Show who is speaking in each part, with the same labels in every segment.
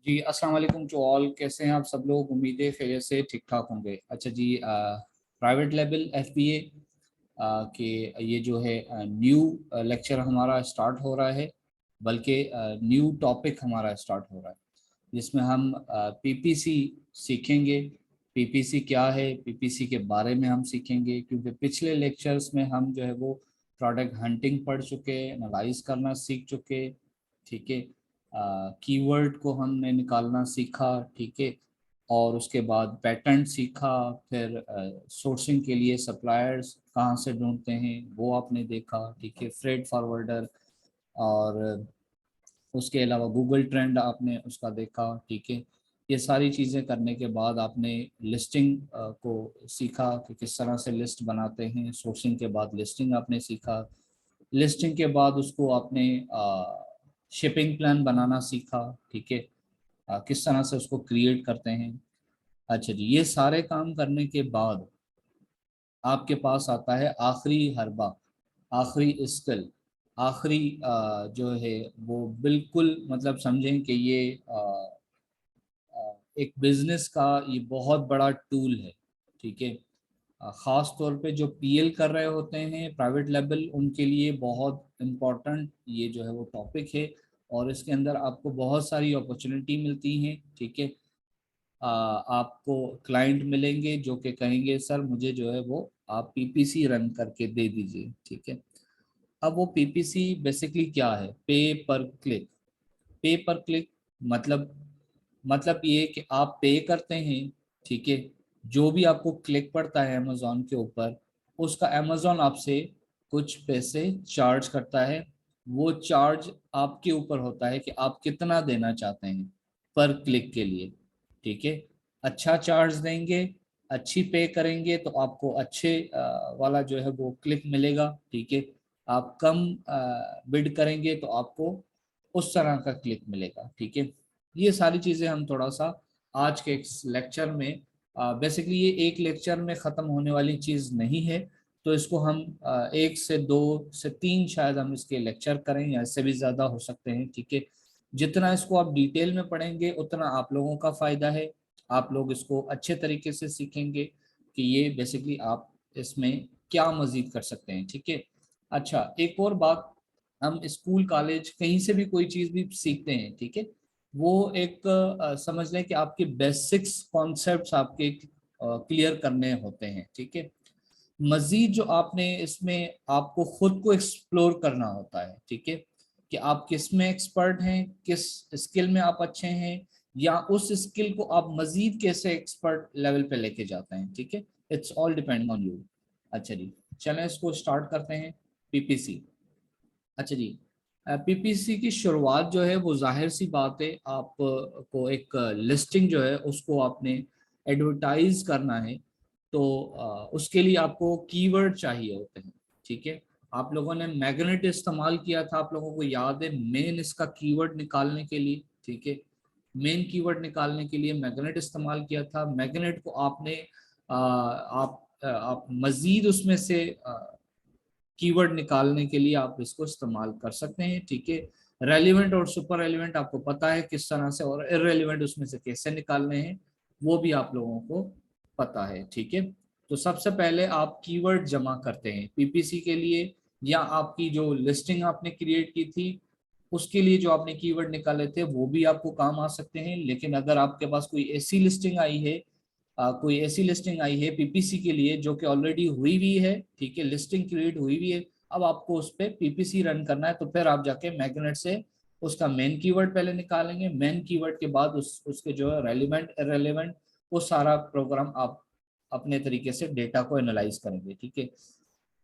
Speaker 1: जी अस्सलाम वालेकुम to all. कैसे हैं आप सब लोग? उम्मीद है खैरियत से ठीक ठाक होंगे। अच्छा जी, प्राइवेट लेवल एफबीए के ये जो है न्यू लेक्चर हमारा स्टार्ट हो रहा है, बल्कि न्यू टॉपिक हमारा स्टार्ट हो रहा है जिसमें हम पीपीसी सीखेंगे। पीपीसी क्या है, पीपीसी के बारे में हम सीखेंगे, क्योंकि पिछले लेक्चर्स में हम जो है वो प्रोडक्ट हंटिंग पढ़ चुके, एनालाइज करना सीख चुके। ठीक है, कीवर्ड को हमने निकालना सीखा। ठीक है, और उसके बाद पेटेंट सीखा। फिर सोर्सिंग के लिए सप्लायर्स कहाँ से ढूंढते हैं वो आपने देखा। ठीक है, फ्रेट फॉरवर्डर, और उसके अलावा गूगल ट्रेंड आपने उसका देखा। ठीक है, ये सारी चीज़ें करने के बाद आपने लिस्टिंग को सीखा कि किस तरह से लिस्ट बनाते हैं। सोर्सिंग के बाद लिस्टिंग आपने सीखा। लिस्टिंग के बाद उसको आपने शिपिंग प्लान बनाना सीखा। ठीक है, किस तरह से उसको क्रिएट करते हैं। अच्छा जी, ये सारे काम करने के बाद आपके पास आता है आखिरी हरबा, आखिरी स्किल, आखिरी जो है वो बिल्कुल मतलब समझें कि ये एक बिजनेस का ये बहुत बड़ा टूल है। ठीक है, ख़ास तौर पे जो पीएल कर रहे होते हैं प्राइवेट लेवल, उनके लिए बहुत इम्पोर्टेंट ये जो है वो टॉपिक है, और इसके अंदर आपको बहुत सारी अपॉर्चुनिटी मिलती हैं। ठीक है, आपको क्लाइंट मिलेंगे जो कि कहेंगे सर मुझे जो है वो आप पीपीसी रन करके दे दीजिए। ठीक है, अब वो पीपीसी बेसिकली क्या है? पे पर क्लिक। पे पर क्लिक मतलब ये कि आप पे करते हैं। ठीक है, जो भी आपको क्लिक पड़ता है अमेजोन के ऊपर, उसका अमेजोन आपसे कुछ पैसे चार्ज करता है। वो चार्ज आपके ऊपर होता है कि आप कितना देना चाहते हैं पर क्लिक के लिए। ठीक है, अच्छा चार्ज देंगे, अच्छी पे करेंगे तो आपको अच्छे वाला जो है वो क्लिक मिलेगा। ठीक है, आप कम बिड करेंगे तो आपको उस तरह का क्लिक मिलेगा। ठीक है, ये सारी चीज़ें हम थोड़ा सा आज के इस लेक्चर में, बेसिकली ये एक लेक्चर में ख़त्म होने वाली चीज़ नहीं है, तो इसको हम एक से दो से तीन शायद हम इसके लेक्चर करें, या इससे भी ज़्यादा हो सकते हैं। ठीक है, जितना इसको आप डिटेल में पढ़ेंगे उतना आप लोगों का फ़ायदा है। आप लोग इसको अच्छे तरीके से सीखेंगे कि ये बेसिकली आप इसमें क्या मज़ीद कर सकते हैं। ठीक है, अच्छा एक और बात, हम स्कूल कॉलेज कहीं से भी कोई चीज़ भी सीखते हैं, ठीक है, वो एक समझ लें कि आपके बेसिक्स कॉन्सेप्ट्स आपके क्लियर करने होते हैं। ठीक है, मजीद जो आपने इसमें आपको खुद को एक्सप्लोर करना होता है। ठीक है, कि आप किस में एक्सपर्ट हैं, किस स्किल में आप अच्छे हैं, या उस स्किल को आप मजीद कैसे एक्सपर्ट लेवल पे लेके जाते हैं। ठीक है, it's all depending on you. अच्छा जी, चलें इसको स्टार्ट करते हैं। पीपीसी। अच्छा जी, पीपीसी की शुरुआत जो है वो जाहिर सी बात है, आप को एक लिस्टिंग जो है उसको आपने एडवर्टाइज करना है, तो उसके लिए आपको कीवर्ड चाहिए होते हैं। ठीक है, आप लोगों ने मैग्नेट इस्तेमाल किया था, आप लोगों को याद है, मेन इसका कीवर्ड निकालने के लिए। ठीक है, मेन कीवर्ड निकालने के लिए मैग्नेट इस्तेमाल किया था। मैग्नेट को आपने आप मजीद उसमें से कीवर्ड निकालने के लिए आप इसको इस्तेमाल कर सकते हैं। ठीक है, रेलिवेंट और सुपर रेलिवेंट आपको पता है किस तरह से, और इररेलिवेंट उसमें से कैसे निकालने हैं वो भी आप लोगों को पता है। ठीक है, तो सबसे पहले आप कीवर्ड जमा करते हैं पीपीसी के लिए, या आपकी जो लिस्टिंग आपने क्रिएट की थी उसके लिए जो आपने कीवर्ड निकाले थे वो भी आपको काम आ सकते हैं। लेकिन अगर आपके पास कोई ऐसी लिस्टिंग आई है, कोई ऐसी लिस्टिंग आई है पीपीसी के लिए जो कि ऑलरेडी हुई हुई है, ठीक है, लिस्टिंग क्रिएट हुई हुई है, अब आपको उस पर पीपीसी रन करना है, तो फिर आप जाके मैग्नेट से उसका मेन कीवर्ड पहले निकालेंगे। मेन कीवर्ड के बाद उसके जो है रेलिवेंट इररेलेवेंट वो सारा प्रोग्राम आप अपने तरीके से डेटा को एनालाइज करेंगे। ठीक है,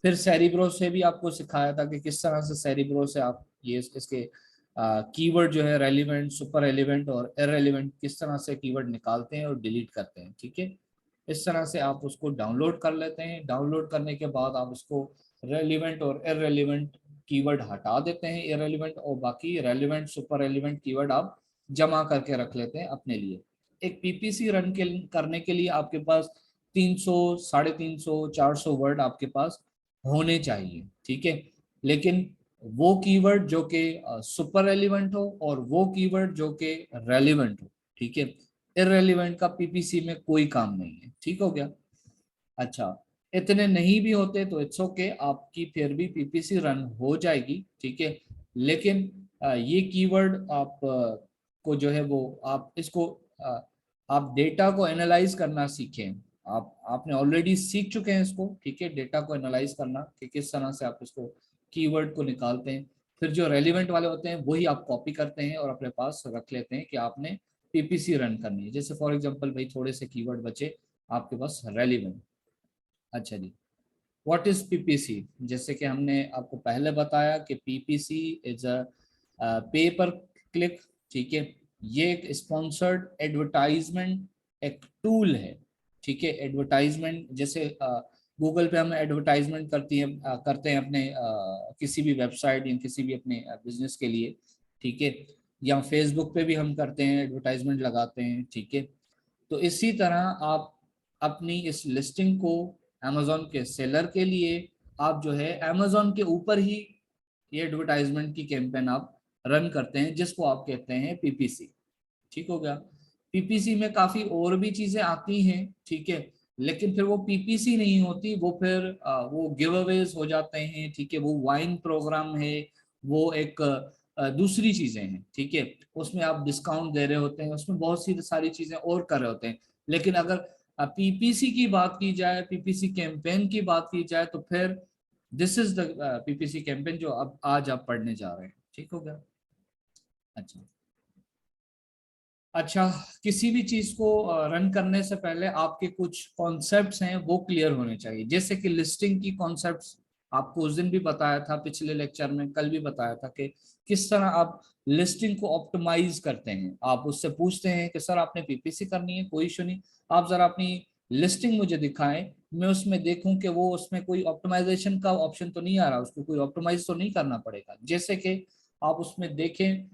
Speaker 1: फिर सेरिब्रो से भी आपको सिखाया था कि किस तरह से सेरिब्रो से आप ये इसके कीवर्ड जो है रेलिवेंट, सुपर रेलिवेंट और इररेलेवेंट किस तरह से कीवर्ड निकालते हैं और डिलीट करते हैं। ठीक है, इस तरह से आप उसको डाउनलोड कर लेते हैं। डाउनलोड करने के बाद आप उसको रेलिवेंट और इररेलेवेंट कीवर्ड हटा देते हैं, इररेलेवेंट, और बाकी रेलिवेंट सुपर रेलिवेंट कीवर्ड आप जमा करके रख लेते हैं अपने लिए। एक पीपीसी रन करने के लिए आपके पास 300, 350, 400 वर्ड आपके पास होने चाहिए। ठीक है, लेकिन वो कीवर्ड जो कि सुपर रेलिवेंट हो और वो कीवर्ड जो कि रेलिवेंट हो, ठीक है। इररेलेवेंट का पीपीसी में कोई काम नहीं है, ठीक हो गया। अच्छा, इतने नहीं भी होते तो इट्स ओके, आपकी फिर भी पीपीसी रन हो जाएगी, ठीक है। लेकिन ये कीवर्ड आप को जो है वो आप इसको आप डेटा को एनालाइज करना सीखें। आप आपने ऑलरेडी सीख चुके हैं इसको, ठीक है, डेटा को एनालाइज करना कि किस तरह से आप इसको कीवर्ड को निकालते हैं। फिर जो रेलिवेंट वाले होते हैं वही आप कॉपी करते हैं और अपने पास रख लेते हैं कि आपने पीपीसी रन करनी है। जैसे फॉर एग्जांपल भाई थोड़े से कीवर्ड बचे आपके पास रेलिवेंट। अच्छा जी, व्हाट इज पीपीसी? जैसे कि हमने आपको पहले बताया कि पीपीसी इज अ पे पर क्लिक, ठीक है। ये एक स्पॉन्सर्ड एडवर्टाइजमेंट एक टूल है, ठीक है। एडवर्टाइजमेंट जैसे गूगल पे हम एडवर्टाइजमेंट करते हैं अपने किसी भी वेबसाइट या किसी भी अपने बिजनेस के लिए, ठीक है। या फेसबुक पे भी हम करते हैं, एडवर्टाइजमेंट लगाते हैं, ठीक है। तो इसी तरह आप अपनी इस लिस्टिंग को अमेजोन के सेलर के लिए आप जो है अमेजोन के ऊपर ही ये एडवर्टाइजमेंट की कैंपेन आप रन करते हैं, जिसको आप कहते हैं पीपीसी, ठीक हो गया। पीपीसी में काफी और भी चीजें आती हैं, ठीक है। लेकिन फिर वो पीपीसी नहीं होती, वो फिर वो गिव अवेज हो जाते हैं, ठीक है। वो वाइन प्रोग्राम है, वो एक दूसरी चीजें हैं, ठीक है। उसमें आप डिस्काउंट दे रहे होते हैं, उसमें बहुत सी सारी चीजें और कर रहे होते हैं। लेकिन अगर पीपीसी की बात की जाए, पीपीसी कैंपेन की बात की जाए, तो फिर this is the PPC campaign जो अब आज आप पढ़ने जा रहे हैं, ठीक हो गया। अच्छा अच्छा, किसी भी चीज को रन करने से पहले आपके कुछ कॉन्सेप्ट्स हैं वो क्लियर होने चाहिए। जैसे कि लिस्टिंग की कॉन्सेप्ट्स आपको उस दिन भी बताया था, पिछले लेक्चर में कल भी बताया था कि किस तरह आप लिस्टिंग को ऑप्टिमाइज करते हैं। आप उससे पूछते हैं कि सर आपने पीपीसी करनी है, कोई इशू नहीं, आप जरा अपनी लिस्टिंग मुझे दिखाएं, मैं उसमें देखूं कि वो उसमें कोई ऑप्टिमाइजेशन का ऑप्शन तो नहीं आ रहा, उसको कोई ऑप्टिमाइज तो नहीं करना पड़ेगा। जैसे कि आप उसमें देखें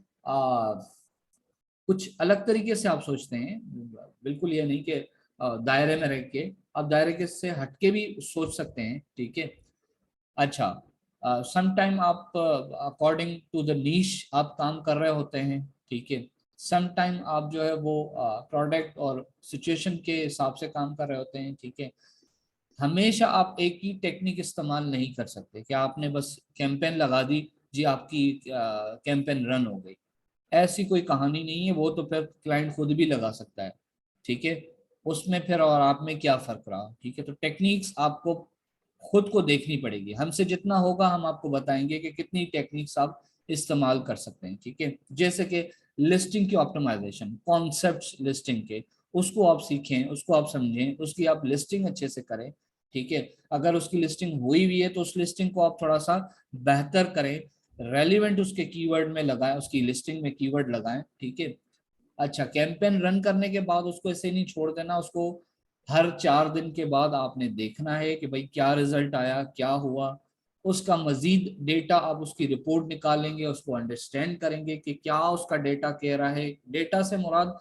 Speaker 1: कुछ अलग तरीके से आप सोचते हैं, बिल्कुल ये नहीं कि दायरे में रह के, आप दायरे के से हटके भी सोच सकते हैं, ठीक है। अच्छा, सम टाइम आप अकॉर्डिंग टू द नीश आप काम कर रहे होते हैं, ठीक है। सम टाइम आप जो है वो प्रोडक्ट और सिचुएशन के हिसाब से काम कर रहे होते हैं, ठीक है। हमेशा आप एक ही टेक्निक इस्तेमाल नहीं कर सकते कि आपने बस कैंपेन लगा दी, जी आपकी कैंपेन रन हो गई। ऐसी कोई कहानी नहीं है, वो तो फिर क्लाइंट खुद भी लगा सकता है, ठीक है। उसमें फिर और आप में क्या फर्क रहा, ठीक है। तो टेक्निक्स आपको खुद को देखनी पड़ेगी, हमसे जितना होगा हम आपको बताएंगे कि कितनी टेक्निक्स आप इस्तेमाल कर सकते हैं, ठीक है। जैसे कि लिस्टिंग की ऑप्टिमाइजेशन, कॉन्सेप्ट लिस्टिंग के, उसको आप सीखें, उसको आप समझें, उसकी आप लिस्टिंग अच्छे से करें, ठीक है। अगर उसकी लिस्टिंग हुई हुई है तो उस लिस्टिंग को आप थोड़ा सा बेहतर करें, रेलिवेंट उसके कीवर्ड में लगाएं, उसकी लिस्टिंग में कीवर्ड लगाएं, ठीक है। अच्छा, कैंपेन रन करने के बाद उसको ऐसे नहीं छोड़ देना, उसको हर 4 दिन के बाद आपने देखना है कि भाई क्या रिजल्ट आया, क्या हुआ। उसका मजीद डेटा आप उसकी रिपोर्ट निकालेंगे, उसको अंडरस्टैंड करेंगे कि क्या उसका डेटा कह रहा है। डेटा से मुराद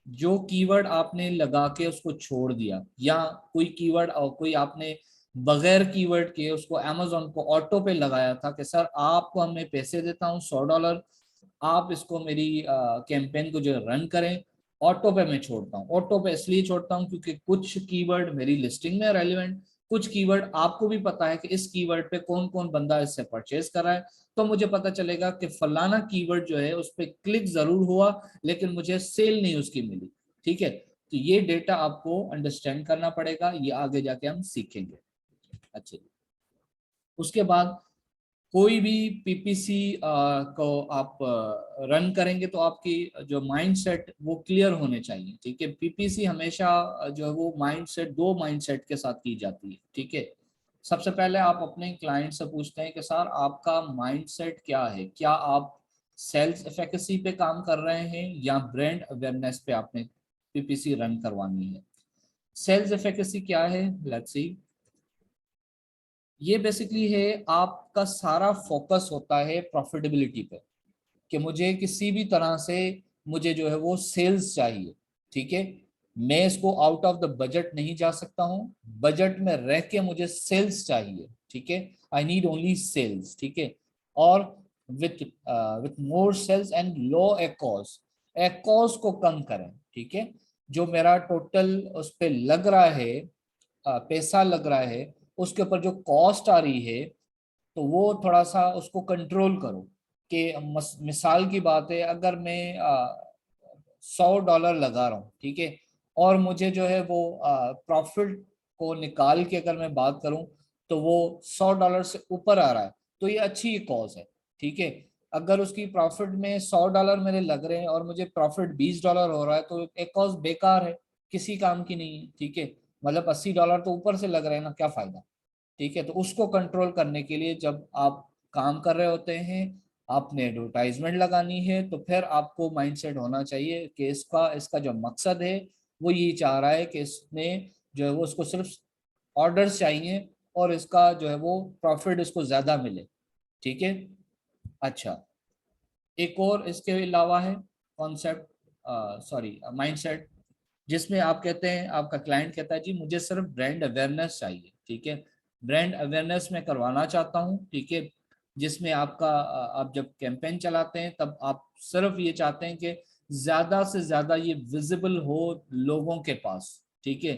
Speaker 1: जो कीवर्ड आपने लगा के उसको छोड़ दिया, या कोई कीवर्ड और कोई आपने बगैर कीवर्ड के उसको अमेजोन को ऑटो पे लगाया था कि सर आपको हमें पैसे देता हूँ $100, आप इसको मेरी कैंपेन को जो रन करें, ऑटो पे मैं छोड़ता हूँ। ऑटो पे इसलिए छोड़ता हूँ क्योंकि कुछ कीवर्ड मेरी लिस्टिंग में रेलिवेंट, कुछ कीवर्ड आपको भी पता है कि इस कीवर्ड पे कौन कौन बंदा इससे परचेज कर रहा है, तो मुझे पता चलेगा कि फलाना कीवर्ड जो है उस पर क्लिक जरूर हुआ लेकिन मुझे सेल नहीं उसकी मिली, ठीक है। तो ये डेटा आपको अंडरस्टैंड करना पड़ेगा, ये आगे जाके हम सीखेंगे। अच्छा, उसके बाद कोई भी पीपीसी को आप रन करेंगे तो आपकी जो माइंडसेट वो क्लियर होने चाहिए, ठीक है। पीपीसी हमेशा जो है वो माइंडसेट, दो माइंडसेट के साथ की जाती है, ठीक है। सबसे पहले आप अपने क्लाइंट से पूछते हैं कि सर आपका माइंडसेट क्या है, क्या आप सेल्स एफिशिएंसी पे काम कर रहे हैं या ब्रांड अवेयरनेस पे आपने पीपीसी रन करवानी है। सेल्स एफिशिएंसी क्या है, लेट्स सी। ये बेसिकली है आपका सारा फोकस होता है प्रॉफिटेबिलिटी पे, कि मुझे किसी भी तरह से मुझे जो है वो सेल्स चाहिए, ठीक है। मैं इसको आउट ऑफ द बजट नहीं जा सकता हूँ, बजट में रह के मुझे सेल्स चाहिए, ठीक है। आई नीड ओनली सेल्स, ठीक है। और with with more cells and low एकॉस, एकॉस को कम करें, ठीक है। जो मेरा टोटल उस पे लग रहा है, पैसा लग रहा है, उसके ऊपर जो कॉस्ट आ रही है, तो वो थोड़ा सा उसको कंट्रोल करो। कि मिसाल की बात है, अगर मैं $100 लगा रहा हूँ, ठीक है, और मुझे जो है वो प्रॉफिट को निकाल के अगर मैं बात करूं, तो वो $100 से ऊपर आ रहा है, तो ये अच्छी कॉज है। ठीक है। अगर उसकी प्रॉफिट में $100 मेरे लग रहे हैं और मुझे प्रॉफिट $20 हो रहा है, तो एक कॉज बेकार है, किसी काम की नहीं है। ठीक है। मतलब $80 तो ऊपर से लग रहे हैं ना, क्या फायदा। ठीक है। तो उसको कंट्रोल करने के लिए जब आप काम कर रहे होते हैं, आपने एडवर्टाइजमेंट लगानी है, तो फिर आपको माइंडसेट होना चाहिए कि इसका इसका जो मकसद है वो ये चाह रहा है कि इसने जो है वो उसको सिर्फ ऑर्डर्स चाहिए, और इसका जो है वो प्रॉफिट इसको ज्यादा मिले। ठीक है। अच्छा, एक और इसके अलावा है कॉन्सेप्ट, सॉरी माइंडसेट, जिसमें आप कहते हैं, आपका क्लाइंट कहता है जी मुझे सिर्फ ब्रांड अवेयरनेस चाहिए। ठीक है। ब्रांड अवेयरनेस मैं करवाना चाहता हूँ। ठीक है। जिसमें आपका आप जब कैंपेन चलाते हैं तब आप सिर्फ ये चाहते हैं कि ज्यादा से ज्यादा ये विजिबल हो लोगों के पास। ठीक है।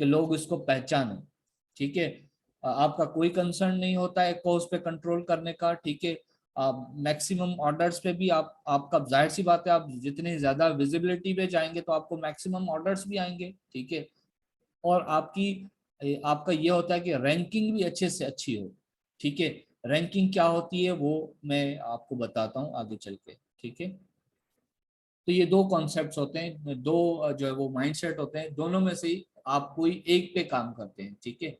Speaker 1: कि लोग इसको पहचाने। ठीक है। आपका कोई कंसर्न नहीं होता है कॉस्ट पे कंट्रोल करने का। ठीक है। मैक्सिमम ऑर्डर्स पे भी आपका जाहिर सी बात है, आप जितनी ज्यादा विजिबिलिटी पे जाएंगे तो आपको मैक्सिमम ऑर्डर्स भी आएंगे। ठीक है। और आपका ये होता है कि रैंकिंग भी अच्छे से अच्छी हो। ठीक है। रैंकिंग क्या होती है वो मैं आपको बताता हूँ आगे चल के। ठीक है। तो ये दो कॉन्सेप्ट्स होते हैं, दो जो है वो माइंडसेट होते हैं, दोनों में से ही आप कोई एक पे काम करते हैं। ठीक है।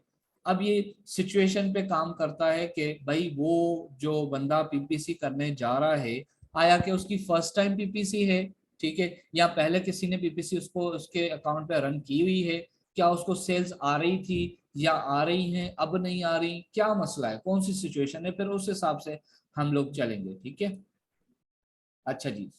Speaker 1: अब ये सिचुएशन पे काम करता है कि भाई वो जो बंदा पीपीसी करने जा रहा है, आया कि उसकी फर्स्ट टाइम पीपीसी है। ठीक है। या पहले किसी ने पीपीसी उसको उसके अकाउंट पे रन की हुई है, क्या उसको सेल्स आ रही थी या आ रही हैं, अब नहीं आ रही, क्या मसला है, कौन सी सिचुएशन है, फिर उस हिसाब से हम लोग चलेंगे। ठीक है। अच्छा जी,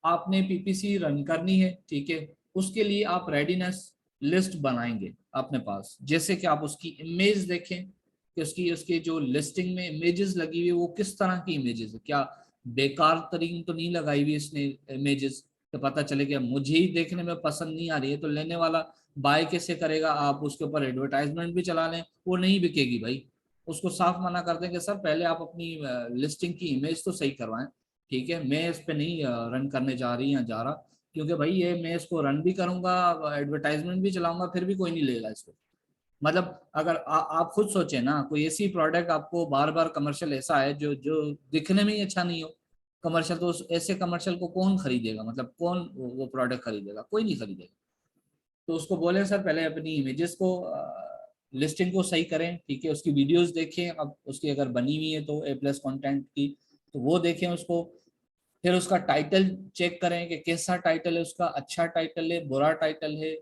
Speaker 1: आपने पीपीसी रन करनी है। ठीक है। उसके लिए आप रेडीनेस लिस्ट बनाएंगे अपने पास, जैसे कि आप उसकी इमेज देखें कि उसकी उसकी जो लिस्टिंग में इमेजेस लगी हुई है वो किस तरह की इमेजेस है, क्या बेकार तरीन तो नहीं लगाई हुई इसने इमेजेस, तो पता चले कि मुझे ही देखने में पसंद नहीं आ रही है तो लेने वाला बाय कैसे करेगा। आप उसके ऊपर एडवर्टाइजमेंट भी चला लें, वो नहीं बिकेगी भाई। उसको साफ मना कर दें कि सर पहले आप अपनी लिस्टिंग की इमेज तो सही करवाएं। ठीक है। मैं इस पे नहीं रन करने जा रही या जा रहा, क्योंकि भाई ये मैं इसको रन भी करूंगा, एडवर्टाइजमेंट भी चलाऊंगा, फिर भी कोई नहीं लेगा इसको। मतलब अगर आप खुद सोचें ना, कोई ऐसी प्रोडक्ट आपको बार बार कमर्शियल ऐसा है जो जो दिखने में ही अच्छा नहीं हो कमर्शियल, तो ऐसे कमर्शियल को कौन खरीदेगा, मतलब कौन वो प्रोडक्ट खरीदेगा, कोई नहीं खरीदेगा। तो उसको बोले सर पहले अपनी इमेजेस को लिस्टिंग को सही करें। ठीक है। उसकी वीडियोस देखें, अब उसकी अगर बनी हुई है तो A+ कंटेंट की, तो वो देखें उसको। फिर उसका टाइटल चेक करें कि कैसा टाइटल है उसका, अच्छा टाइटल है, बुरा टाइटल है,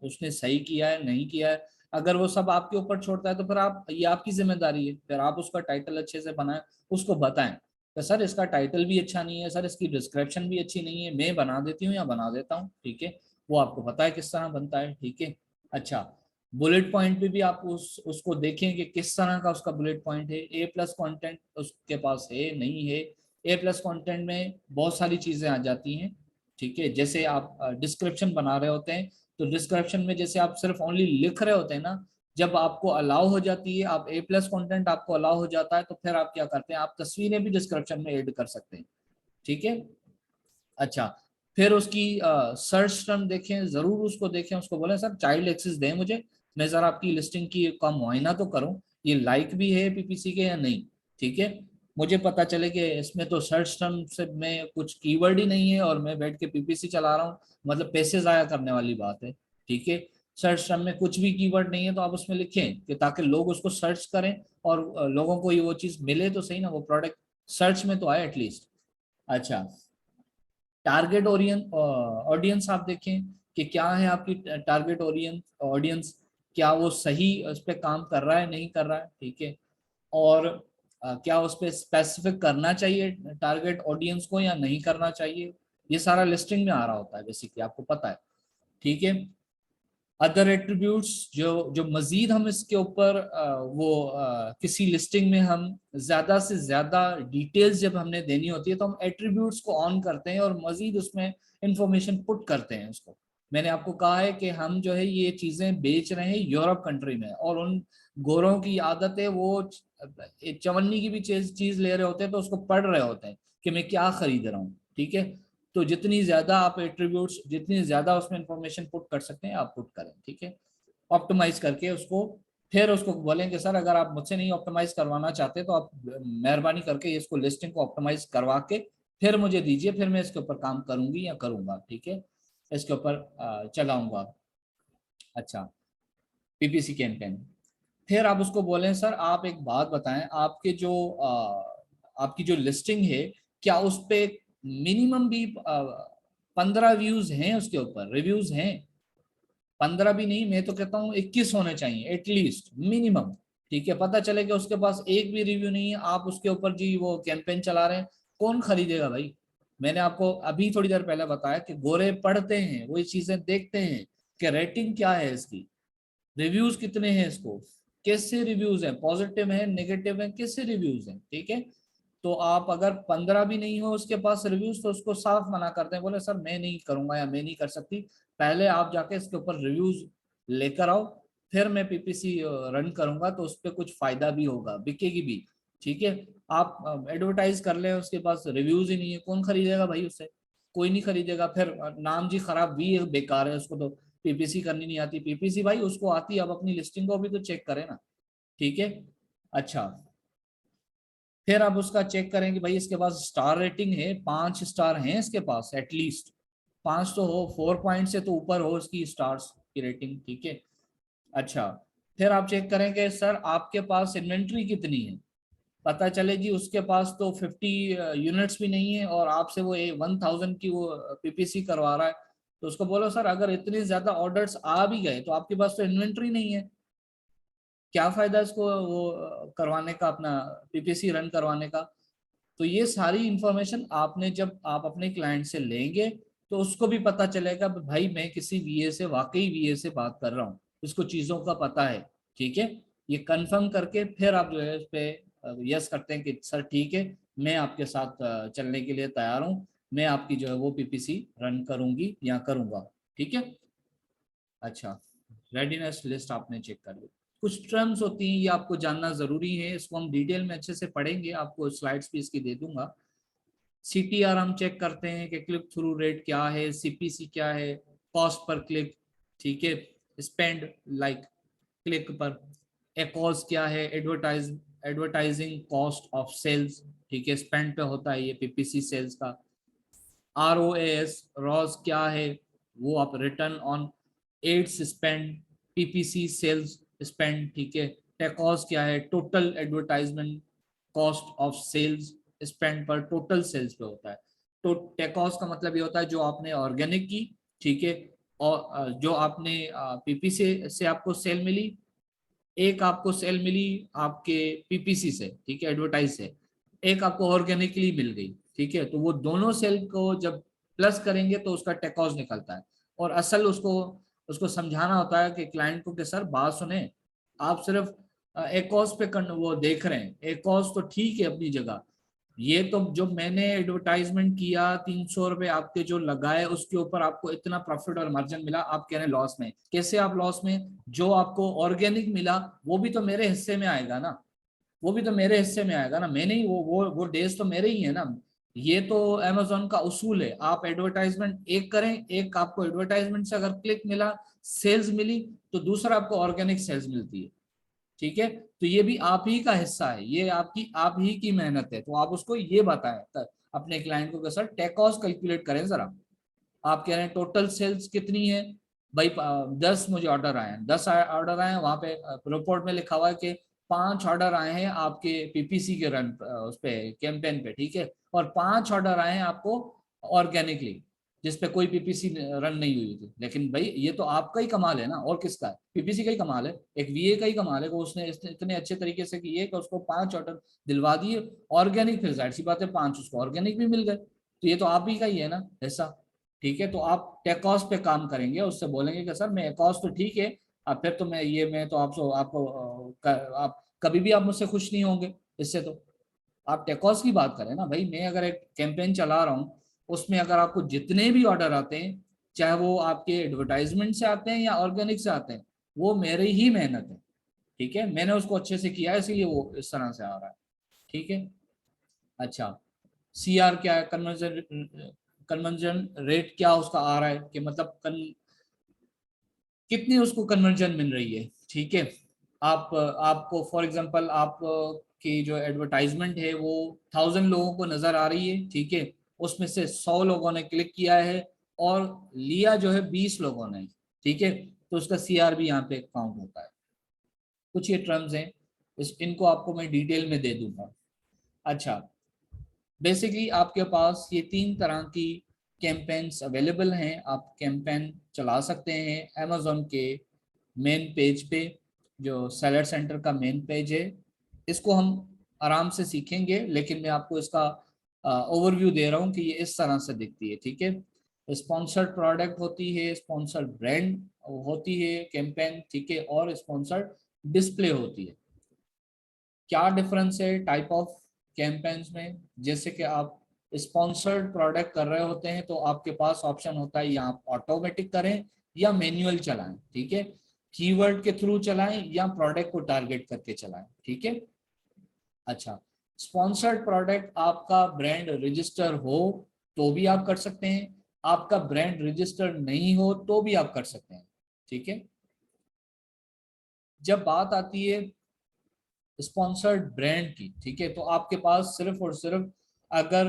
Speaker 1: उसने सही किया है नहीं किया है। अगर वो सब आपके ऊपर छोड़ता है तो फिर आप, ये आपकी जिम्मेदारी है, फिर आप उसका टाइटल अच्छे से बनाएं, उसको बताएं तो सर इसका टाइटल भी अच्छा नहीं है, सर इसकी डिस्क्रिप्शन भी अच्छी नहीं है, मैं बना देती हूँ या बना देता हूँ। ठीक है। वो आपको पता है किस तरह बनता है। ठीक है। अच्छा, बुलेट पॉइंट पे भी आप उसको देखें कि किस तरह का उसका बुलेट पॉइंट है, A+ कंटेंट उसके पास है नहीं है। A+ कंटेंट में बहुत सारी चीजें आ जाती हैं। ठीक है। जैसे आप डिस्क्रिप्शन बना रहे होते हैं, तो डिस्क्रिप्शन में जैसे आप सिर्फ ओनली लिख रहे होते हैं ना, जब आपको अलाउ हो जाती है, आप A+ कंटेंट आपको अलाउ हो जाता है, तो फिर आप क्या करते हैं, आप तस्वीरें भी डिस्क्रिप्शन में ऐड कर सकते हैं। ठीक है। अच्छा, फिर उसकी सर्च टर्म देखें, जरूर उसको देखें, उसको बोले सर चाइल्ड एक्सेस दें मुझे, मैं जरा आपकी लिस्टिंग की का मुआयना तो करूं, ये लाइक भी है पीपीसी के या नहीं। ठीक है। मुझे पता चले कि इसमें तो सर्च टर्म से में कुछ कीवर्ड ही नहीं है और मैं बैठ के पीपीसी चला रहा हूँ, मतलब पैसे जाया करने वाली बात है। ठीक है। सर्च टर्म में कुछ भी कीवर्ड नहीं है तो आप उसमें लिखें कि ताकि लोग उसको सर्च करें, और लोगों को ये वो चीज मिले तो सही ना, वो प्रोडक्ट सर्च में तो आए एटलीस्ट। अच्छा, टारगेट ऑडियंस आप देखें कि क्या है आपकी टारगेट ऑडियंस, क्या वो सही उस पर काम कर रहा है नहीं कर रहा है। ठीक है। और क्या उस पर स्पेसिफिक करना चाहिए टारगेट ऑडियंस को या नहीं करना चाहिए, ये सारा लिस्टिंग में आ रहा होता है बेसिकली, आपको पता है। ठीक है। अदर एट्रीब्यूट्स जो जो मजीद हम इसके ऊपर किसी लिस्टिंग में हम ज्यादा से ज्यादा डिटेल्स जब हमने देनी होती है तो हम एट्रीब्यूट्स को ऑन करते हैं और मजीद उसमें इंफॉर्मेशन पुट करते हैं उसको। मैंने आपको कहा है कि हम जो है ये चीजें बेच रहे हैं यूरोप कंट्री में, और उन गोरों की आदत है वो चवन्नी की भी चीज ले रहे होते हैं तो उसको पढ़ रहे होते हैं कि मैं क्या खरीद रहा हूँ। ठीक है, तो जितनी ज्यादा आप एट्रीब्यूट्स, जितनी ज्यादा उसमें इंफॉर्मेशन पुट कर सकते हैं आप पुट करें। ठीक है, ऑप्टिमाइज करके उसको, फिर उसको बोलेंगे सर अगर आप मुझसे नहीं ऑप्टिमाइज करवाना चाहते तो आप मेहरबानी करके इसको लिस्टिंग को ऑप्टिमाइज करवा के फिर मुझे दीजिए, फिर मैं इसके ऊपर काम करूंगी या करूंगा। ठीक है, इसके ऊपर चलाऊंगा। अच्छा, पीपीसी कैंपेन। फिर आप उसको बोलें सर आप एक बात बताएं, आपके जो आपकी जो लिस्टिंग है क्या उस पे मिनिमम भी 15 व्यूज हैं, उसके ऊपर रिव्यूज हैं? 15 भी नहीं, मैं तो कहता हूँ 21 होने चाहिए एटलीस्ट मिनिमम। ठीक है, पता चले कि उसके पास एक भी रिव्यू नहीं है, आप उसके ऊपर जी वो कैंपेन चला रहे हैं, कौन खरीदेगा भाई? मैंने आपको अभी थोड़ी देर पहले बताया कि गोरे पढ़ते हैं, वो ये चीजें देखते हैं कि रेटिंग क्या है इसकी, रिव्यूज कितने हैं, इसको कैसे रिव्यूज हैं, पॉजिटिव है नेगेटिव है, कैसे रिव्यूज हैं। ठीक है, तो आप अगर 15 भी नहीं हो उसके पास रिव्यूज तो उसको साफ मना करते हैं, बोले सर मैं नहीं करूंगा या मैं नहीं कर सकती, पहले आप जाके इसके ऊपर रिव्यूज लेकर आओ, फिर मैं पीपीसी रन करूंगा तो उस पर कुछ फायदा भी होगा, बिकेगी भी। ठीक है, आप एडवर्टाइज कर ले, उसके पास रिव्यूज ही नहीं है, कौन खरीदेगा भाई उससे? कोई नहीं खरीदेगा। फिर नाम जी खराब भी बेकार है, उसको तो पीपीसी करनी नहीं आती। पीपीसी भाई उसको आती है, अब अपनी लिस्टिंग को भी तो चेक करें ना। ठीक है, अच्छा, फिर आप उसका चेक करें कि भाई इसके पास स्टार रेटिंग है, 5 स्टार हैं इसके पास एटलीस्ट, 5 तो हो, 4 पॉइंट से तो ऊपर हो इसकी स्टार्स की रेटिंग। ठीक है, अच्छा, फिर आप चेक करेंगे सर आपके पास इन्वेंट्री कितनी है, पता चले जी उसके पास तो 50 यूनिट्स भी नहीं है और आपसे वो 1000 की वो पीपीसी करवा रहा है, तो उसको बोलो सर अगर इतने ज्यादा ऑर्डर्स आ भी गए तो आपके पास तो इन्वेंट्री नहीं है, क्या फायदा इसको वो करवाने का, अपना पीपीसी रन करवाने का। तो ये सारी इंफॉर्मेशन आपने जब आप अपने क्लाइंट से लेंगे तो उसको भी पता चलेगा भाई मैं किसी वीए से, वाकई वीए से बात कर रहा हूँ, इसको चीजों का पता है। ठीक है, ये कंफर्म करके फिर आप जो है उस पे यस करते हैं कि सर ठीक है मैं आपके साथ चलने के लिए तैयार हूँ, मैं आपकी जो है वो पीपीसी रन करूंगी या करूंगा। ठीक है, अच्छा, रेडीनेस लिस्ट आपने चेक कर ली। कुछ टर्म्स होती हैं ये आपको जानना जरूरी है, इसको हम डिटेल में अच्छे से पढ़ेंगे, आपको स्लाइड्स भी इसकी दे दूंगा। सीटीआर हम चेक करते हैं कि क्लिक थ्रू रेट क्या है, सीपीसी क्या है, कॉस्ट पर क्लिक। ठीक है, स्पेंड लाइक क्लिक पर। एकॉस क्या है, एडवर्टाइजिंग कॉस्ट ऑफ सेल्स। ठीक है, स्पेंड पे होता है ये पीपीसी सेल्स का। ROAS रॉस क्या है, वो आप return on ads spend, PPC sales spend. ठीक है, टेकॉस क्या है, total advertisement cost of sales spend पर टोटल सेल्स पे होता है। तो टेकॉस का मतलब ये होता है जो आपने ऑर्गेनिक की, ठीक है, और जो आपने पीपीसी से आपको सेल मिली, एक आपको सेल मिली आपके पीपीसी से, ठीक है, एडवर्टाइज से, एक आपको ऑर्गेनिकली मिल गई। ठीक है, तो वो दोनों सेल को जब प्लस करेंगे तो उसका टेकॉस निकलता है। और असल उसको उसको समझाना होता है कि क्लाइंट को कि सर बात सुने, आप सिर्फ एकॉस पे वो देख रहे हैं, एकॉस तो ठीक है अपनी जगह, ये तो जो मैंने एडवर्टाइजमेंट किया 300 रुपए आपके जो लगाए उसके ऊपर आपको इतना प्रॉफिट और मार्जिन मिला, आप कह रहे हैं लॉस में, कैसे आप लॉस में? जो आपको ऑर्गेनिक मिला वो भी तो मेरे हिस्से में आएगा ना, वो भी तो मेरे हिस्से में आएगा ना, मैंने ही वो डेज तो मेरे ही है ना। ये तो अमेजोन का उसूल है, आप एडवर्टाइजमेंट एक करें, एक आपको एडवर्टाइजमेंट से अगर क्लिक मिला, सेल्स मिली, तो दूसरा आपको ऑर्गेनिक सेल्स मिलती है। ठीक है, तो ये भी आप ही का हिस्सा है, ये आपकी आप ही की मेहनत है, तो आप उसको ये बताएं अपने क्लाइंट को कि सर टेक कॉस्ट कैलकुलेट करें जरा। आप कह रहे हैं टोटल सेल्स कितनी है भाई, 10 मुझे ऑर्डर आए हैं, 10 ऑर्डर आए हैं, वहां पे रिपोर्ट में लिखा हुआ है कि 5 ऑर्डर आए हैं आपके पीपीसी के रन उस पे कैंपेन पे। ठीक है, और 5 ऑर्डर आए हैं आपको ऑर्गेनिकली जिसपे कोई पीपीसी रन नहीं हुई थी, लेकिन भाई ये तो आपका ही कमाल है ना, और किसका है? पीपीसी का ही कमाल है, एक वीए का ही कमाल है कि उसने इतने अच्छे तरीके से किए कि उसको 5 ऑर्डर दिलवा दिए ऑर्गेनिक, फिर जाहिर सी बात है 5 उसको ऑर्गेनिक भी मिल गए, तो ये तो आप ही का ही है ना ऐसा। ठीक है। तो आप टेकॉस पे काम करेंगे, उससे बोलेंगे कि सर मैं एकॉस तो ठीक है, अब फिर तो मैं तो आपको आप कभी भी आप मुझसे खुश नहीं होंगे इससे। तो आप टेकॉस की बात करें ना भाई, मैं अगर एक कैंपेन चला रहा हूँ, उसमें अगर आपको जितने भी ऑर्डर आते हैं, चाहे वो आपके एडवर्टाइजमेंट से आते हैं या ऑर्गेनिक से आते हैं, वो मेरी ही मेहनत है। ठीक है, मैंने उसको अच्छे से किया है, इसीलिए वो इस तरह से आ रहा है। ठीक है। अच्छा, सीआर क्या है, कन्वर्जन कन्वर्जन रेट क्या उसका आ रहा है, कि मतलब कितनी उसको कन्वर्जन मिल रही है। ठीक है। आपको फॉर एग्जांपल आप की जो एडवर्टाइजमेंट है वो 1000 लोगों को नजर आ रही है। ठीक है। उसमें से 100 लोगों ने क्लिक किया है और लिया जो है 20 लोगों ने। ठीक है। तो उसका सीआर भी यहाँ पे काउंट होता है। कुछ ये टर्म्स हैं, इनको आपको मैं डिटेल में दे दूंगा। अच्छा, बेसिकली आपके पास ये 3 तरह की कैंपेन्स अवेलेबल हैं। आप कैंपेन चला सकते हैं अमेजोन के मेन पेज पे, जो सेलर सेंटर का मेन पेज है। इसको हम आराम से सीखेंगे, लेकिन मैं आपको इसका ओवरव्यू दे रहा हूँ कि ये इस तरह से दिखती है। ठीक है। स्पॉन्सर्ड प्रोडक्ट होती है, स्पॉन्सर्ड ब्रांड होती है कैंपेन। ठीक है। और स्पॉन्सर्ड डिस्प्ले होती है। क्या डिफरेंस है टाइप ऑफ कैंपेन्स में? जैसे कि आप स्पॉन्सर्ड प्रोडक्ट कर रहे होते हैं तो आपके पास ऑप्शन होता है, या आप ऑटोमेटिक करें या मैन्युअल चलाएं। ठीक है। कीवर्ड के थ्रू चलाएं या प्रोडक्ट को टारगेट करके चलाएं। ठीक है। अच्छा, स्पॉन्सर्ड प्रोडक्ट आपका ब्रांड रजिस्टर हो तो भी आप कर सकते हैं, आपका ब्रांड रजिस्टर नहीं हो तो भी आप कर सकते हैं। ठीक है। जब बात आती है स्पॉन्सर्ड ब्रांड की, ठीक है, तो आपके पास सिर्फ और सिर्फ अगर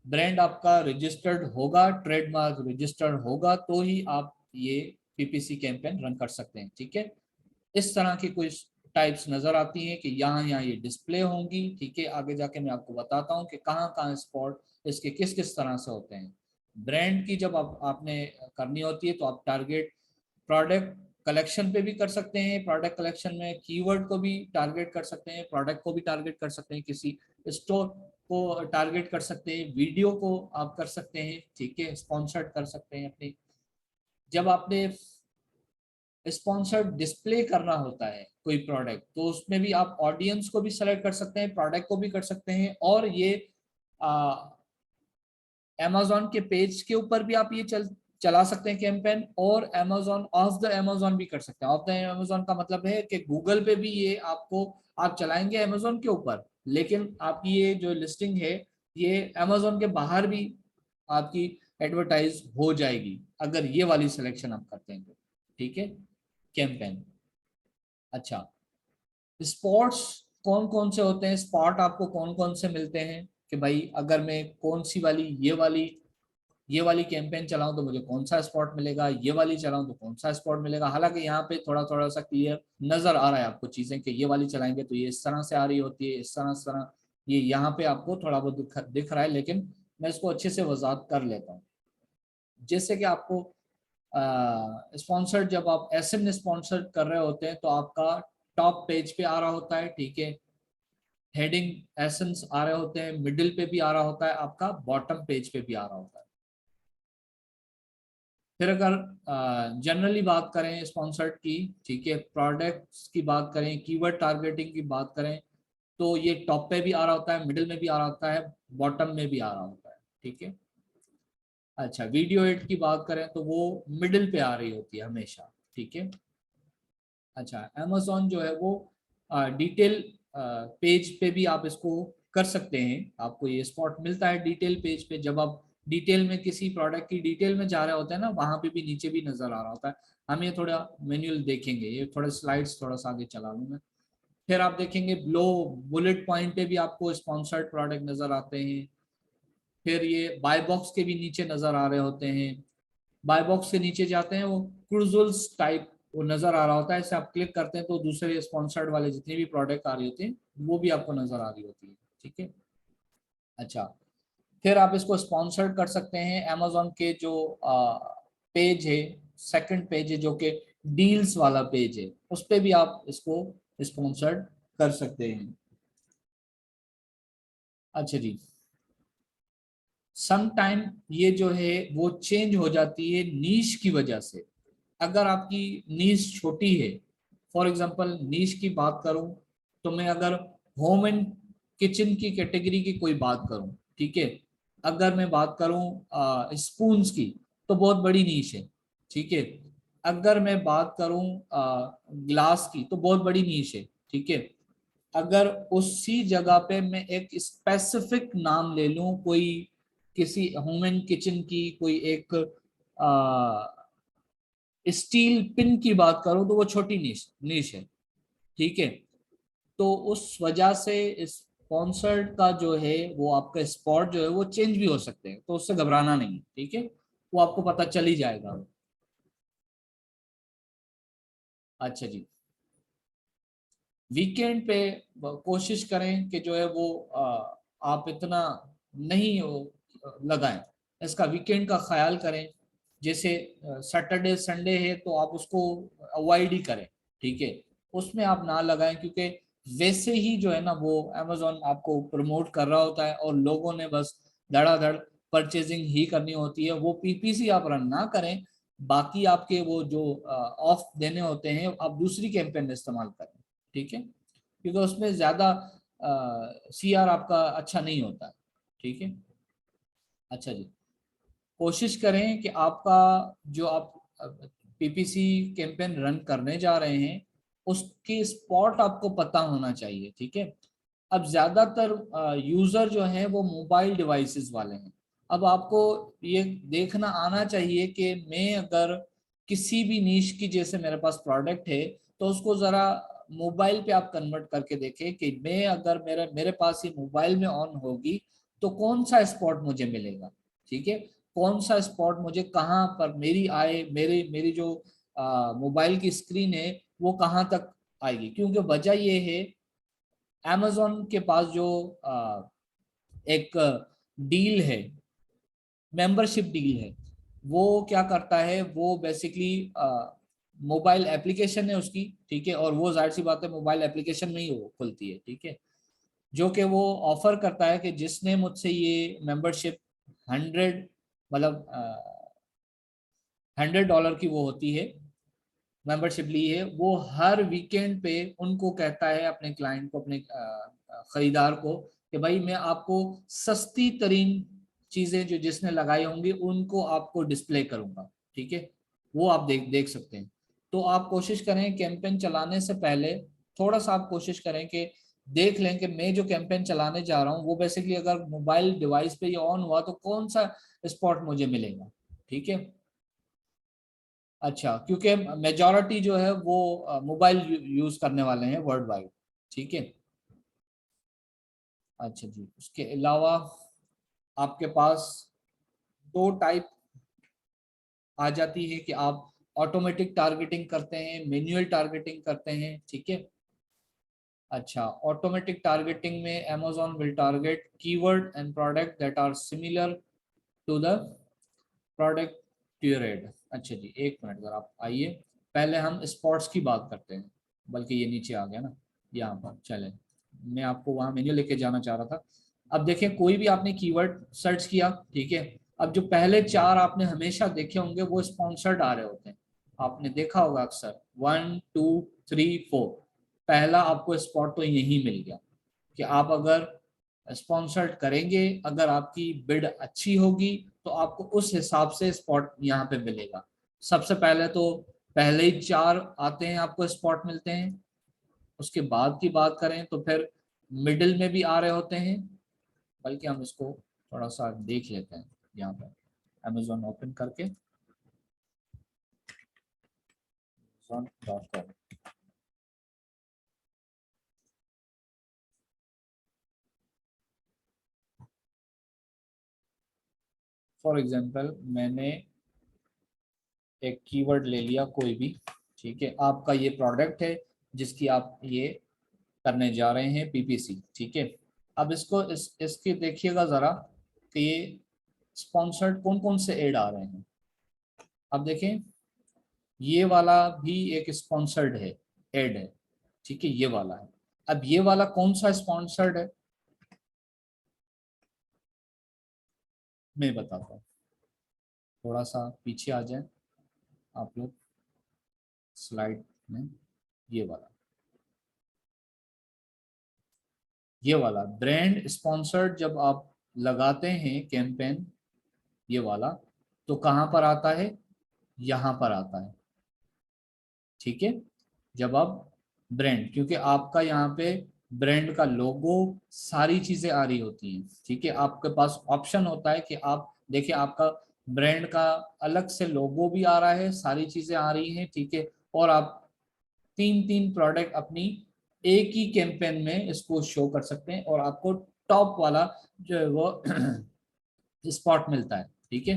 Speaker 1: ब्रांड आपका रजिस्टर्ड होगा, ट्रेडमार्क रजिस्टर्ड होगा, तो ही आप ये पीपीसी कैंपेन रन कर सकते हैं। ठीक है। इस तरह की कुछ टाइप्स नजर आती हैं कि यहाँ यहाँ ये डिस्प्ले होंगी। ठीक है। आगे जाके मैं आपको बताता हूँ कि कहाँ कहाँ स्पॉट इसके किस किस तरह से होते हैं। ब्रांड की जब आपने करनी होती है तो आप टारगेट प्रोडक्ट कलेक्शन पे भी कर सकते हैं, प्रोडक्ट कलेक्शन में कीवर्ड को भी टारगेट कर सकते हैं, प्रोडक्ट को भी टारगेट कर सकते हैं, किसी स्टोर को टारगेट कर सकते हैं, वीडियो को आप कर सकते हैं। ठीक है। स्पॉन्सर्ड कर सकते हैं अपने। जब आपने स्पॉन्सर्ड डिस्प्ले करना होता है कोई प्रोडक्ट, तो उसमें भी आप ऑडियंस को भी सेलेक्ट कर सकते हैं, प्रोडक्ट को भी कर सकते हैं, और ये अमेजोन के पेज के ऊपर भी आप ये चला सकते हैं कैंपेन, और अमेजोन ऑफ द अमेजोन भी कर सकते हैं। ऑफ द अमेजोन का मतलब है कि गूगल पे भी ये आपको आप चलाएंगे अमेजोन के ऊपर, लेकिन आपकी ये जो लिस्टिंग है ये अमेजोन के बाहर भी आपकी एडवर्टाइज हो जाएगी, अगर ये वाली सिलेक्शन आप करते हैं तो। ठीक है। कैंपेन। अच्छा, स्पॉट्स कौन कौन से होते हैं, स्पॉट आपको कौन कौन से मिलते हैं, कि भाई अगर मैं कौन सी वाली ये वाली कैंपेन चलाऊं तो मुझे कौन सा स्पॉट मिलेगा, ये वाली चलाऊं तो कौन सा स्पॉट मिलेगा। हालांकि यहाँ पे थोड़ा थोड़ा सा क्लियर नजर आ रहा है आपको चीजें, कि ये वाली चलाएंगे तो ये इस तरह से आ रही होती है, इस तरह ये यहाँ पे आपको थोड़ा बहुत दिख रहा है, लेकिन मैं इसको अच्छे से वजाहत कर लेता हूँ। जैसे कि आपको स्पॉन्सर्ड, जब आप एसएम ने स्पॉन्सर कर रहे होते हैं तो आपका टॉप पेज पे आ रहा होता है। ठीक है। हेडिंग एसेंस आ रहे होते हैं, मिडिल पे भी आ रहा होता है, आपका बॉटम पेज पे भी आ रहा होता है। फिर अगर जनरली बात करें स्पॉन्सर्ड की, ठीक है, प्रोडक्ट्स की बात करें, कीवर्ड टारगेटिंग की बात करें, तो ये टॉप पे भी आ रहा होता है, मिडिल में भी आ रहा होता है, बॉटम में भी आ रहा होता है। ठीक है। अच्छा, वीडियो एड की बात करें तो वो मिडिल पे आ रही होती है हमेशा। ठीक है। अच्छा, अमेजोन जो है वो डिटेल पेज पे भी आप इसको कर सकते हैं। आपको ये स्पॉट मिलता है डिटेल पेज पे, जब आप डिटेल में किसी प्रोडक्ट की डिटेल में जा रहे होते हैं ना, वहां पे भी नीचे भी नजर आ रहा होता है। हम ये थोड़ा मैनुअल देखेंगे, ये थोड़ा स्लाइड्स थोड़ा सा आगे चला लूँ मैं। फिर आप देखेंगे लो बुलेट पॉइंट पे भी आपको स्पॉन्सर्ड प्रोडक्ट नजर आते हैं। फिर ये बाय बॉक्स के भी नीचे नजर आ रहे होते हैं। बाय बॉक्स के नीचे जाते हैं, वो क्रूजल्स टाइप वो नजर आ रहा होता है, इसे आप क्लिक करते हैं तो दूसरे स्पॉन्सर्ड वाले जितनी भी प्रोडक्ट आ रही होती हैं वो भी आपको नजर आ रही होती है। ठीक है। अच्छा, फिर आप इसको स्पॉन्सर्ड कर सकते हैं अमेजोन के जो पेज है, सेकंड पेज है जो कि डील्स वाला पेज है, उस पे भी आप इसको स्पॉन्सर्ड कर सकते हैं। अच्छा जी, सम टाइम ये जो है वो चेंज हो जाती है नीश की वजह से। अगर आपकी नीश छोटी है, फॉर एग्जांपल नीश की बात करूं, तो मैं अगर होम एंड किचन की कैटेगरी की कोई बात करूं, ठीक है, अगर मैं बात करूं स्पून्स की, तो बहुत बड़ी नीश है, ठीक है। अगर मैं बात करूं ग्लास की, तो बहुत बड़ी नीश है, ठीक है। अगर उसी जगह पे मैं एक स्पेसिफिक नाम ले लूं, कोई किसी होम एंड किचन की कोई एक स्टील पिन की बात करूं, तो वो छोटी नीश नीश है, ठीक है। तो उस वजह से स्पॉन्सर्ड का जो है वो आपका स्पॉट जो है वो चेंज भी हो सकते हैं, तो उससे घबराना नहीं, ठीक है, वो आपको पता चल ही जाएगा। अच्छा जी, वीकेंड पे कोशिश करें कि जो है वो आप इतना नहीं लगाएं, इसका वीकेंड का ख्याल करें। जैसे सैटरडे संडे है तो आप उसको अवॉइड ही करें, ठीक है, उसमें आप ना लगाएं, क्योंकि वैसे ही जो है ना वो अमेजोन आपको प्रमोट कर रहा होता है और लोगों ने बस धड़ाधड़ परचेजिंग ही करनी होती है। वो पीपीसी आप रन ना करें, बाकी आपके वो जो ऑफ देने होते हैं आप दूसरी कैंपेन इस्तेमाल करें, ठीक है, क्योंकि उसमें ज्यादा सीआर आपका अच्छा नहीं होता है, ठीक है। अच्छा जी, कोशिश करें कि आपका जो आप पीपीसी कैंपेन रन करने जा रहे हैं उसके स्पॉट आपको पता होना चाहिए, ठीक है। अब ज्यादातर यूजर जो हैं वो मोबाइल डिवाइसेस वाले हैं। अब आपको ये देखना आना चाहिए कि मैं अगर किसी भी नीश की, जैसे मेरे पास प्रोडक्ट है, तो उसको जरा मोबाइल पे आप कन्वर्ट करके देखें कि मैं अगर मेरे मेरे पास ये मोबाइल में ऑन होगी तो कौन सा स्पॉट मुझे मिलेगा, ठीक है, कौन सा स्पॉट मुझे कहाँ पर मेरी आए, मेरी मेरी जो मोबाइल की स्क्रीन है वो कहाँ तक आएगी। क्योंकि वजह ये है, amazon के पास जो एक डील है, मेंबरशिप डील है, वो क्या करता है, वो बेसिकली मोबाइल एप्लीकेशन है उसकी, ठीक है, और वो जाहिर सी बात है मोबाइल एप्लीकेशन में ही वो खुलती है, ठीक है, जो कि वो ऑफर करता है कि जिसने मुझसे ये मेंबरशिप 100, मतलब $100 की वो होती है मेंबरशिप ली है, वो हर वीकेंड पे उनको कहता है, अपने क्लाइंट को, अपने खरीदार को, कि भाई मैं आपको सस्ती तरीन चीजें जो जिसने लगाई होंगी उनको आपको डिस्प्ले करूंगा, ठीक है, वो आप देख देख सकते हैं। तो आप कोशिश करें कैंपेन चलाने से पहले थोड़ा सा आप कोशिश करें कि देख लें कि मैं जो कैंपेन चलाने जा रहा हूँ वो बेसिकली अगर मोबाइल डिवाइस पे ये ऑन हुआ तो कौन सा स्पॉट मुझे मिलेगा, ठीक है। अच्छा, क्योंकि मेजॉरिटी जो है वो मोबाइल यूज करने वाले हैं वर्ल्ड वाइड, ठीक है। अच्छा जी, उसके अलावा आपके पास दो टाइप आ जाती है कि आप ऑटोमेटिक टारगेटिंग करते हैं, मैन्युअल टारगेटिंग करते हैं, ठीक है। अच्छा, ऑटोमेटिक टारगेटिंग में Amazon will target keyword and product that are similar to the product toured. अच्छा जी, एक मिनट जरा आप आइए, पहले हम स्पॉट्स की बात करते हैं, बल्कि ये नीचे आ गया ना, यहाँ पर चले, मैं आपको वहाँ मेन्यू लेके जाना चाह रहा था। अब देखें, कोई भी आपने कीवर्ड सर्च किया, ठीक है, अब जो पहले चार आपने हमेशा देखे होंगे वो स्पॉन्सर्ड आ रहे होते हैं, आपने देखा होगा अक्सर 1 2 3 4, पहला आपको स्पॉट तो यही मिल गया कि आप अगर स्पॉन्सर्ड करेंगे, अगर आपकी बिड अच्छी होगी तो आपको उस हिसाब से स्पॉट यहाँ पे मिलेगा। सबसे पहले तो पहले ही चार आते हैं, आपको स्पॉट मिलते हैं। उसके बाद की बात करें तो फिर मिडिल में भी आ रहे होते हैं, बल्कि हम इसको थोड़ा सा देख लेते हैं यहाँ पर, अमेजोन ओपन करके amazon.com। फॉर एग्जांपल मैंने एक कीवर्ड ले लिया कोई भी, ठीक है, आपका ये प्रोडक्ट है जिसकी आप ये करने जा रहे हैं पीपीसी, ठीक है। अब इसको इसके देखिएगा जरा कि ये स्पॉन्सर्ड कौन कौन से एड आ रहे हैं। अब देखें, ये वाला भी एक स्पॉन्सर्ड है, एड है, ठीक है, ये वाला है। अब ये वाला कौन सा स्पॉन्सर्ड है, मैं बताता हूँ, थोड़ा सा पीछे आ जाए आप लोग स्लाइड में। ये वाला, ये वाला ब्रांड स्पॉन्सर्ड जब आप लगाते हैं कैंपेन, ये वाला, तो कहाँ पर आता है, यहाँ पर आता है। ठीक है, जब आप ब्रांड, क्योंकि आपका यहाँ पे ब्रांड का लोगो सारी चीजें आ रही होती हैं। ठीक है, आपके पास ऑप्शन होता है कि आप देखिए आपका ब्रांड का अलग से लोगो भी आ रहा है, सारी चीजें आ रही हैं। ठीक है, और आप तीन तीन प्रोडक्ट अपनी एक ही कैंपेन में इसको शो कर सकते हैं और आपको टॉप वाला जो है वो स्पॉट मिलता है। ठीक है,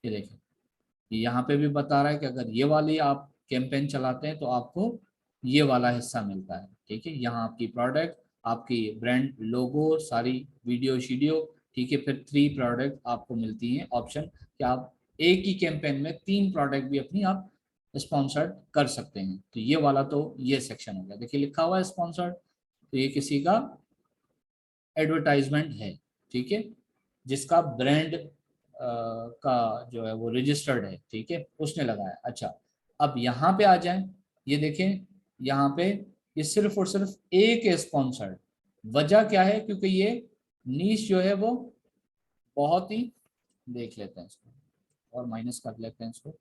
Speaker 1: ये देखिए यहाँ पे भी बता रहा है कि अगर ये वाली आप कैंपेन चलाते हैं तो आपको ये वाला हिस्सा मिलता है। ठीक है, यहाँ आपकी प्रोडक्ट, आपकी ब्रांड लोगो, सारी वीडियो शीडियो। ठीक है, फिर 3 प्रोडक्ट आपको मिलती हैं ऑप्शन कि आप एक ही कैंपेन में 3 प्रोडक्ट भी अपनी आप स्पॉन्सर्ड कर सकते हैं। तो ये वाला तो ये सेक्शन हो गया, देखिए लिखा हुआ है स्पॉन्सर्ड, तो ये किसी का एडवर्टाइजमेंट है। ठीक है, जिसका ब्रांड का जो है वो रजिस्टर्ड है। ठीक है, उसने लगाया। अच्छा, अब यहाँ पे आ जाए, ये देखें यहाँ पे ये सिर्फ और सिर्फ एक है स्पॉन्सर्ड। वजह क्या है, क्योंकि ये नीश जो है वो बहुत ही, देख लेते हैं इसको और माइनस कर लेते हैं इसको।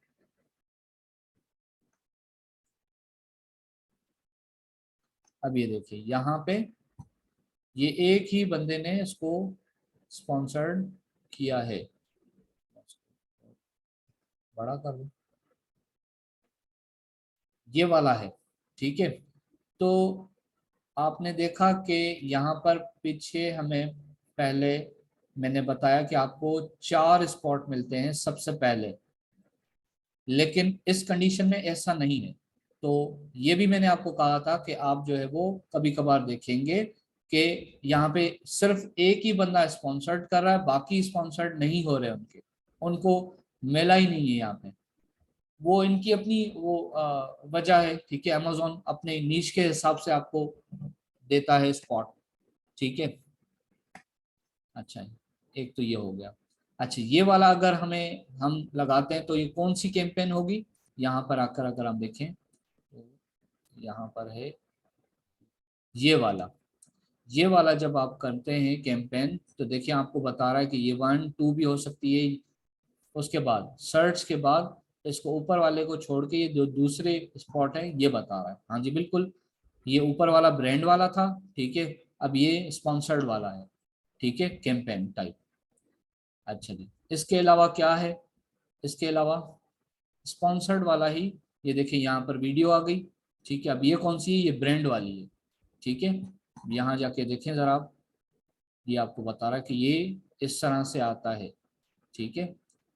Speaker 1: अब ये देखिए यहाँ पे ये एक ही बंदे ने इसको स्पॉन्सर्ड किया है। बड़ा कर लो, ये वाला है। ठीक है, तो आपने देखा कि यहाँ पर पीछे हमें पहले मैंने बताया कि आपको 4 स्पॉट मिलते हैं सबसे पहले, लेकिन इस कंडीशन में ऐसा नहीं है। तो ये भी मैंने आपको कहा था कि आप जो है वो कभी कभार देखेंगे कि यहाँ पे सिर्फ एक ही बंदा स्पॉन्सर्ड कर रहा है, बाकी स्पॉन्सर्ड नहीं हो रहे, उनके उनको मिला ही नहीं है यहाँ पे। वो इनकी अपनी वो वजह है। ठीक है, अमेजोन अपने नीश के हिसाब से आपको देता है स्पॉट। ठीक है, अच्छा, एक तो ये हो गया। अच्छा, ये वाला अगर हमें हम लगाते हैं तो ये कौन सी कैंपेन होगी, यहाँ पर आकर अगर हम देखें तो यहाँ पर है ये वाला जब आप करते हैं कैंपेन तो देखिए आपको बता रहा है कि ये 1 2 भी हो सकती है। उसके बाद सर्च के बाद इसको ऊपर वाले को छोड़ के ये जो दूसरे स्पॉट है ये बता रहा है। हाँ जी बिल्कुल, ये ऊपर वाला ब्रांड वाला था। ठीक है, अब ये स्पॉन्सर्ड वाला है। ठीक है, कैंपेन टाइप। अच्छा जी, इसके अलावा क्या है, इसके अलावा स्पॉन्सर्ड वाला ही, ये देखिए यहाँ पर वीडियो आ गई। ठीक है, अब ये कौन सी है, ये ब्रांड वाली है। ठीक है, यहाँ जाके देखें जरा आप, ये आपको बता रहा है कि ये इस तरह से आता है। ठीक है,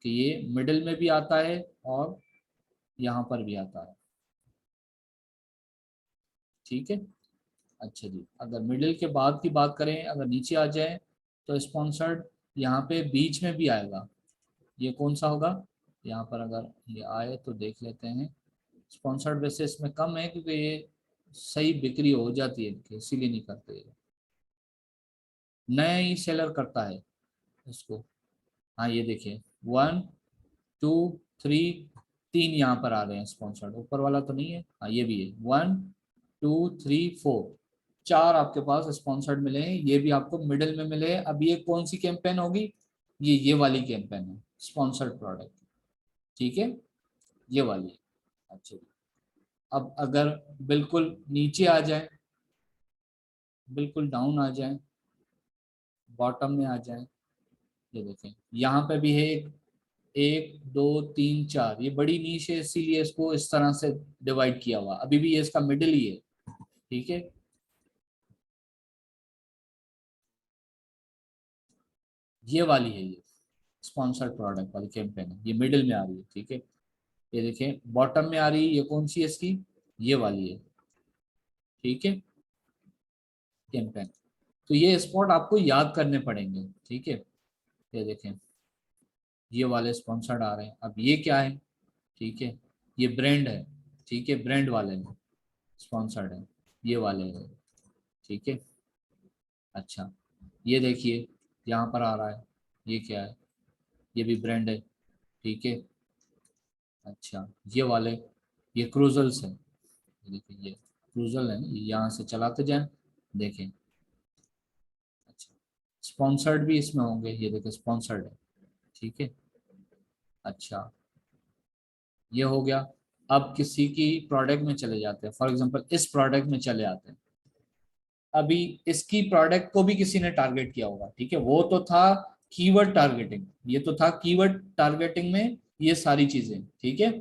Speaker 1: कि ये मिडिल में भी आता है और यहाँ पर भी आता है। ठीक है, अच्छा जी, अगर मिडिल के बाद की बात करें, अगर नीचे आ जाए तो स्पॉन्सर्ड यहाँ पे बीच में भी आएगा। ये कौन सा होगा, यहाँ पर अगर ये आए तो देख लेते हैं। स्पॉन्सर्ड वैसे इसमें कम है क्योंकि ये सही बिक्री हो जाती है इनकी, इसीलिए नहीं करते ये। नया ही सेलर करता है इसको। हाँ ये देखिए 1 2 3, 3 यहाँ पर आ रहे हैं स्पॉन्सर्ड, ऊपर वाला तो नहीं है। हाँ ये भी है 1 2 3 4, 4 आपके पास स्पॉन्सर्ड मिले हैं, ये भी आपको मिडिल में मिले हैं। अब ये कौन सी कैंपेन होगी, ये वाली कैंपेन है स्पॉन्सर्ड प्रोडक्ट। ठीक है, ये वाली है। अच्छा जी, अब अगर बिल्कुल नीचे आ जाए, बिल्कुल डाउन आ जाए, बॉटम में आ जाए, ये देखें यहाँ पे भी है एक, 1 2 3 4, ये बड़ी नीश है इसीलिए इसको इस तरह से डिवाइड किया हुआ, अभी भी ये इसका मिडिल ही है। ठीक है, ये वाली है, ये स्पॉन्सर्ड प्रोडक्ट वाली कैंपेन है, ये मिडिल में आ रही है। ठीक है, ये देखें बॉटम में आ रही है, ये कौन सी है इसकी, ये वाली है। ठीक है, कैंपेन, तो ये स्पॉट आपको याद करने पड़ेंगे। ठीक है, ये देखें ये वाले स्पॉन्सर्ड आ रहे हैं। अब ये क्या है, ठीक है, ये ब्रांड है। ठीक है, ब्रांड वाले में स्पॉन्सर्ड है, ये वाले है। ठीक है, अच्छा, ये देखिए यहाँ पर आ रहा है, ये क्या है, ये भी ब्रांड है, ठीक है। अच्छा ये वाले, ये क्रूजल्स है, देखिए ये क्रूजल है, ये यहाँ से चलाते जाएं, देखें। अच्छा स्पॉन्सर्ड भी इसमें होंगे, ये देखिए स्पॉन्सर्ड है, ठीक है। अच्छा ये हो गया। अब किसी की प्रोडक्ट में चले जाते हैं, फॉर एग्जांपल इस प्रोडक्ट में चले आते हैं। अभी इसकी प्रोडक्ट को भी किसी ने टारगेट किया होगा, ठीक है, वो तो था कीवर्ड टारगेटिंग, ये तो था कीवर्ड टारगेटिंग में ये सारी चीजें, ठीक है।